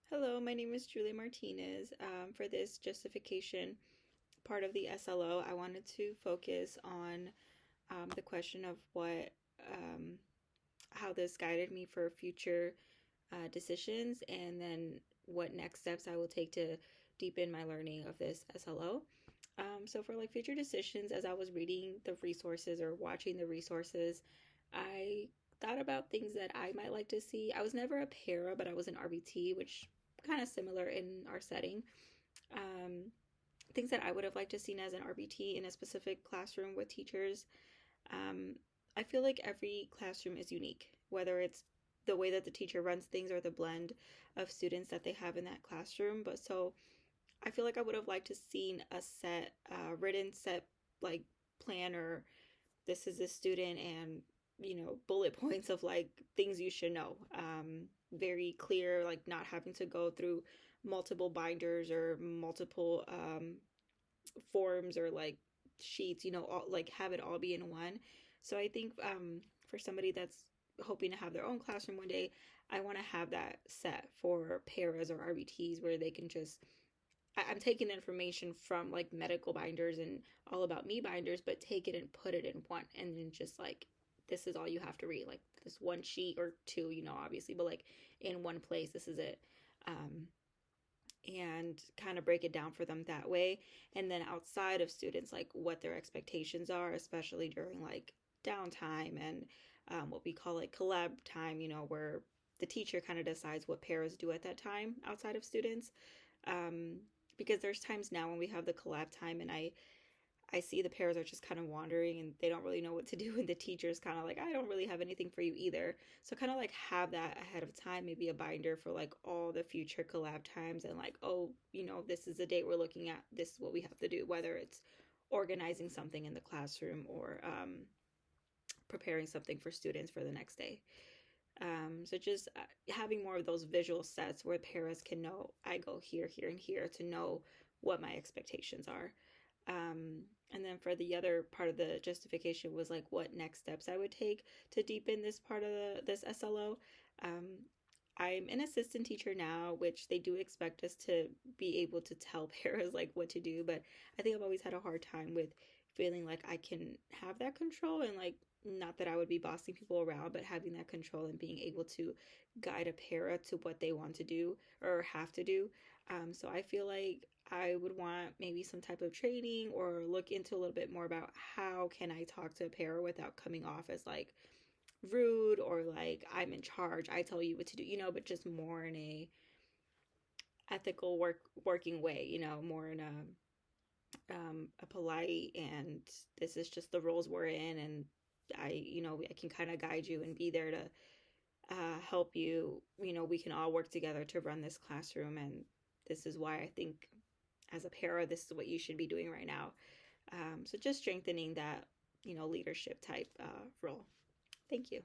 Hello, my name is Julie Martinez. For this justification part of the SLO, I wanted to focus on the question of how this guided me for future decisions, and then what next steps I will take to deepen my learning of this SLO. So for like future decisions, as I was reading the resources or watching the resources, I thought about things that I might like to see. I was never a para, but I was an RBT, which kind of similar in our setting. Um, Things that I would have liked to seen as an RBT in a specific classroom with teachers. Um, I feel like every classroom is unique, whether it's the way that the teacher runs things or the blend of students that they have in that classroom. But so I feel like I would have liked to seen a written set like plan, or this is a student, and bullet points of like things you should know. Very clear, like not having to go through multiple binders or multiple forms or like sheets, all, like have it all be in one. So I think for somebody that's hoping to have their own classroom one day, I want to have that set for paras or RBTs where they can just I'm taking the information from like medical binders and all about me binders, but take it and put it in one, and then just like this is all you have to read, like this one sheet or two, obviously, but like in one place, this is it. Um, and kind of break it down for them that way. And then outside of students, like what their expectations are, especially during like downtime and what we call like collab time, where the teacher kind of decides what paras do at that time outside of students. Um, because there's times now when we have the collab time, and I see the paras are just kind of wandering and they don't really know what to do, and the teacher's kind of like, I don't really have anything for you either. So kind of like have that ahead of time, maybe a binder for like all the future collab times, and like, oh, this is the date we're looking at, this is what we have to do, whether it's organizing something in the classroom or preparing something for students for the next day. So just having more of those visual sets where paras can know I go here, here, and here to know what my expectations are. And then for the other part of the justification was like what next steps I would take to deepen this part of this SLO. Um, I'm an assistant teacher now, which they do expect us to be able to tell paras like what to do, but I think I've always had a hard time with feeling like I can have that control, and like not that I would be bossing people around, but having that control and being able to guide a para to what they want to do or have to do. So I feel like I would want maybe some type of training, or look into a little bit more about how can I talk to a para without coming off as like rude or like I'm in charge, I tell you what to do, but just more in a ethical working way, more in a polite, and this is just the roles we're in, and I can kind of guide you and be there to help you. We can all work together to run this classroom, and this is why I think as a para, this is what you should be doing right now. So just strengthening that, leadership type role. Thank you.